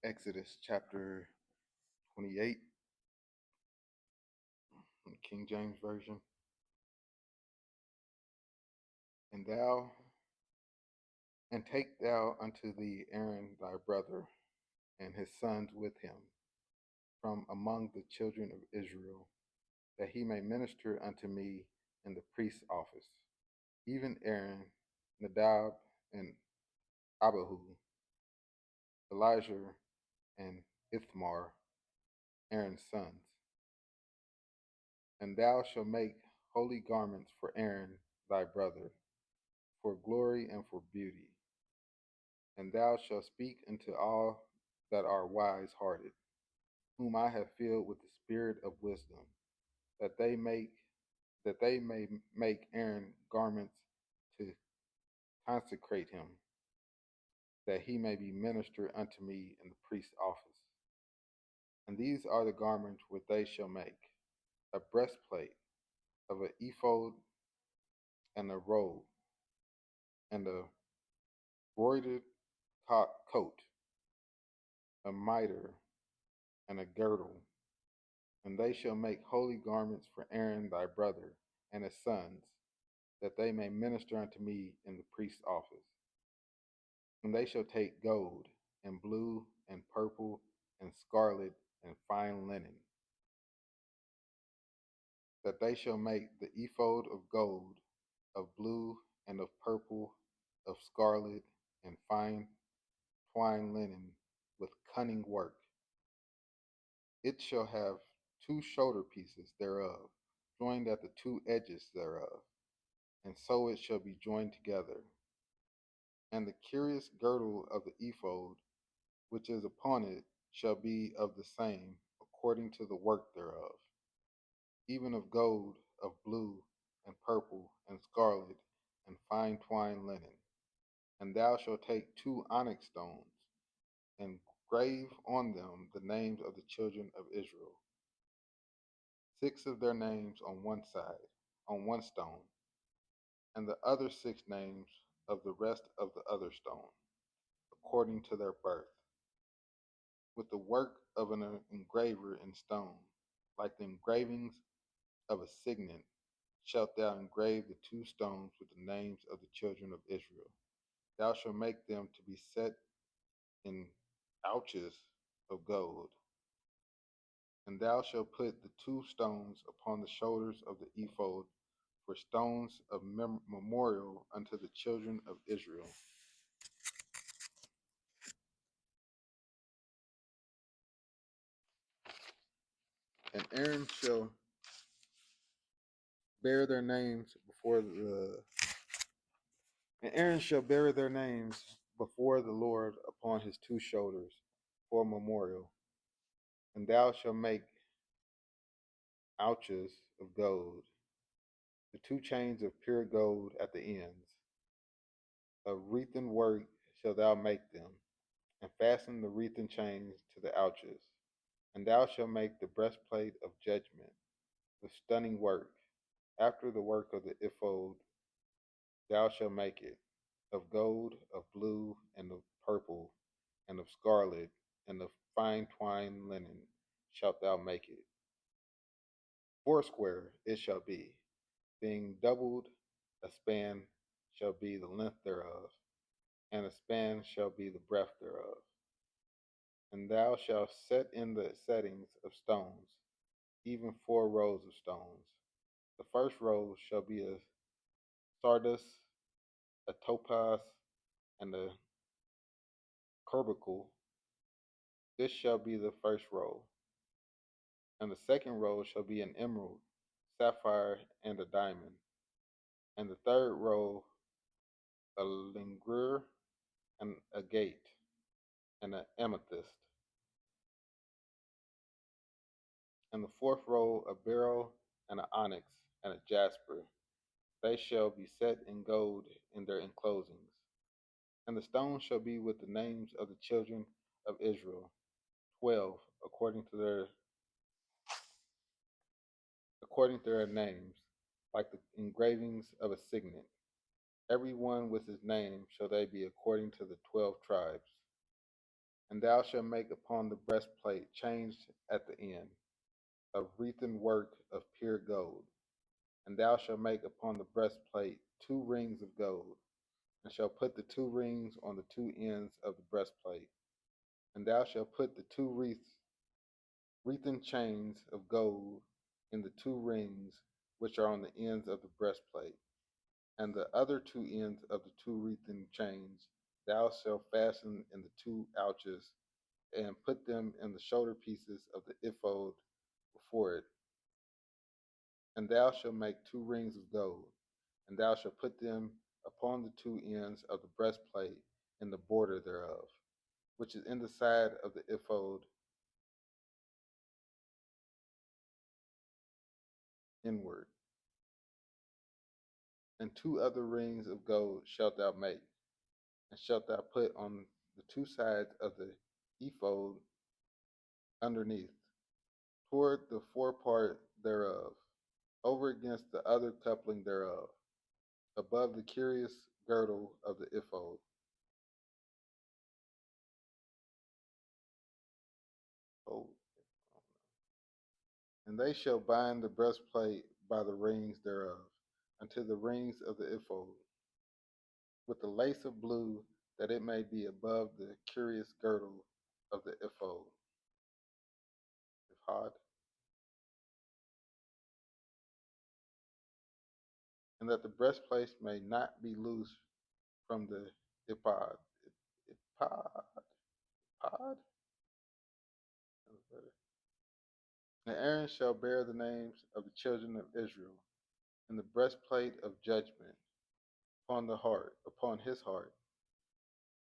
Exodus chapter 28, King James Version. And take thou unto thee Aaron thy brother, and his sons with him, from among the children of Israel, that he may minister unto me in the priest's office, even Aaron, Nadab, and Abihu, Elijah, and Ithamar, Aaron's sons. And thou shalt make holy garments for Aaron thy brother, for glory and for beauty. And thou shalt speak unto all that are wise hearted, whom I have filled with the spirit of wisdom, that they may make Aaron garments to consecrate him, that he may be minister unto me in the priest's office. And these are the garments which they shall make: a breastplate of an ephod, and a robe, and a broidered coat, a mitre, and a girdle. And they shall make holy garments for Aaron thy brother and his sons, that they may minister unto me in the priest's office. And they shall take gold, and blue, and purple, and scarlet, and fine linen, that they shall make the ephod of gold, of blue, and of purple, of scarlet, and fine twined linen, with cunning work. It shall have 2 shoulder pieces thereof, joined at the 2 edges thereof, and so it shall be joined together. And the curious girdle of the ephod, which is upon it, shall be of the same, according to the work thereof, even of gold, of blue, and purple, and scarlet, and fine twined linen. And thou shalt take 2 onyx stones, and grave on them the names of the children of Israel, 6 of their names on one side, on one stone, and the other 6 names of the rest of the other stone, according to their birth, with the work of an engraver in stone, like the engravings of a signet, shalt thou engrave the 2 stones with the names of the children of Israel. Thou shalt make them to be set in ouches of gold. And thou shalt put the 2 stones upon the shoulders of the ephod for stones of memorial unto the children of Israel. And Aaron shall bear their names before the and Aaron shall bear their names before the Lord upon his 2 shoulders for a memorial. And thou shalt make ouches of gold, the 2 chains of pure gold at the ends. Of wreathen work shalt thou make them, and fasten the wreathen chains to the ouches. And thou shalt make the breastplate of judgment with stunning work, after the work of the ephod. Thou shalt make it of gold, of blue, and of purple, and of scarlet, and of fine twined linen shalt thou make it. 4 square it shall be, being doubled. A span shall be the length thereof, and a span shall be the breadth thereof. And thou shalt set in the settings of stones, even 4 rows of stones. The first row shall be a sardis, a topaz, and a carbuncle. This shall be the first row. And the second row shall be an emerald, sapphire, and a diamond. And the third row a ligure, and agate, and an amethyst. And the fourth row a beryl, and an onyx, and a jasper. They shall be set in gold in their enclosings. And the stones shall be with the names of the children of Israel, 12, according to their names, like the engravings of a signet. Every one with his name shall they be according to the 12 tribes. And thou shalt make upon the breastplate changed at the end, of wreathen work of pure gold. And thou shalt make upon the breastplate 2 rings of gold, and shalt put the 2 rings on the 2 ends of the breastplate. And thou shalt put the 2 wreathen chains of gold in the 2 rings which are on the ends of the breastplate. And the other 2 ends of the 2 wreathen chains thou shalt fasten in the 2 ouches, and put them in the shoulder pieces of the ephod before it. And thou shalt make 2 rings of gold, and thou shalt put them upon the 2 ends of the breastplate in the border thereof, which is in the side of the ephod inward. And 2 other rings of gold shalt thou make, and shalt thou put on the 2 sides of the ephod underneath, toward the forepart thereof, over against the other coupling thereof, above the curious girdle of the ephod. Oh, and they shall bind the breastplate by the rings thereof, unto the rings of the ephod, with the lace of blue, that it may be above the curious girdle of the ephod, and that the breastplate may not be loose from the ephod. Ephod, ephod. And Aaron shall bear the names of the children of Israel in the breastplate of judgment upon his heart,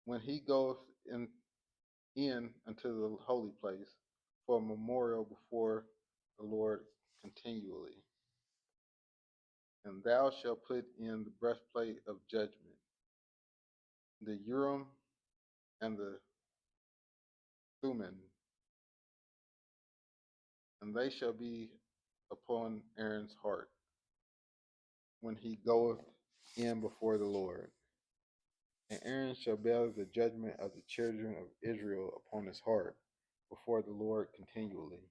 when he goeth in unto the holy place, for a memorial before the Lord continually. And thou shalt put in the breastplate of judgment, the Urim and the Thummim, and they shall be upon Aaron's heart when he goeth in before the Lord. And Aaron shall bear the judgment of the children of Israel upon his heart before the Lord continually.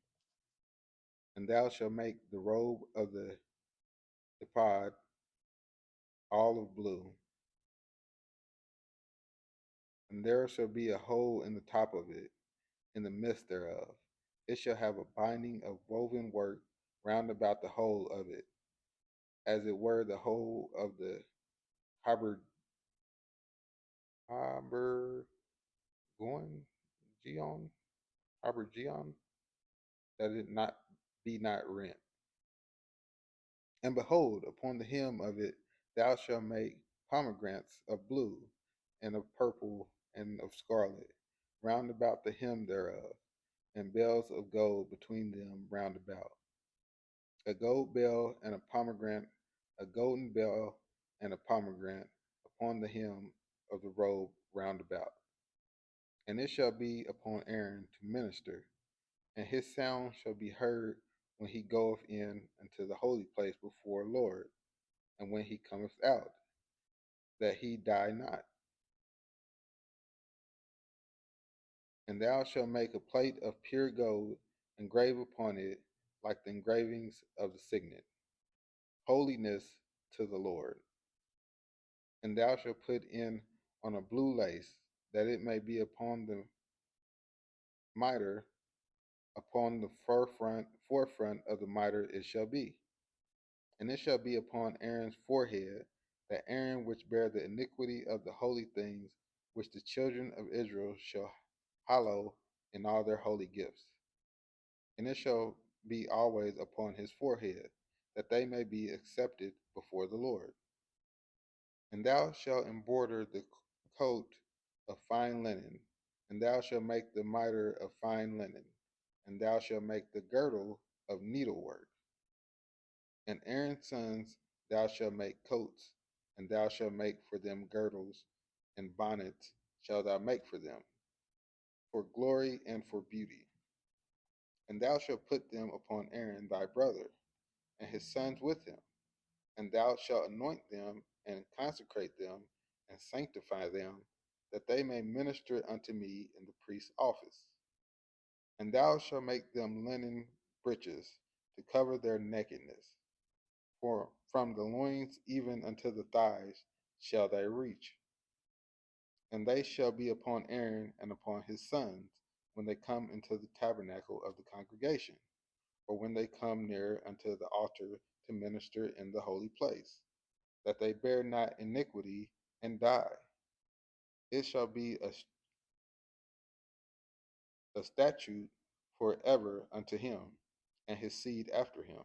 And thou shalt make the robe of the ephod all of blue, and there shall be a hole in the top of it, in the midst thereof. It shall have a binding of woven work round about the whole of it, as it were the whole of the habergeon, geon, habergeon, that it not be not rent. And behold, upon the hem of it thou shalt make pomegranates of blue, and of purple, and of scarlet, round about the hem thereof, and bells of gold between them round about. A gold bell and a pomegranate, a golden bell and a pomegranate upon the hem of the robe round about. And it shall be upon Aaron to minister, and his sound shall be heard when he goeth in unto the holy place before the Lord, and when he cometh out, that he die not. And thou shalt make a plate of pure gold, engrave upon it like the engravings of the signet, holiness to the Lord. And thou shalt put in on a blue lace, that it may be upon the mitre, upon the forefront of the mitre it shall be. And it shall be upon Aaron's forehead, that Aaron which bare the iniquity of the holy things which the children of Israel shall hallow in all their holy gifts. And it shall be always upon his forehead, that they may be accepted before the Lord. And thou shalt embroider the coat of fine linen, and thou shalt make the mitre of fine linen, and thou shalt make the girdle of needlework. And Aaron's sons thou shalt make coats, and thou shalt make for them girdles, and bonnets shalt thou make for them, for glory and for beauty. And thou shalt put them upon Aaron thy brother, and his sons with him, and thou shalt anoint them, and consecrate them, and sanctify them, that they may minister unto me in the priest's office. And thou shalt make them linen breeches to cover their nakedness, for from the loins even unto the thighs shall they reach. And they shall be upon Aaron and upon his sons when they come into the tabernacle of the congregation, or when they come near unto the altar to minister in the holy place, that they bear not iniquity and die. It shall be a statute forever unto him and his seed after him.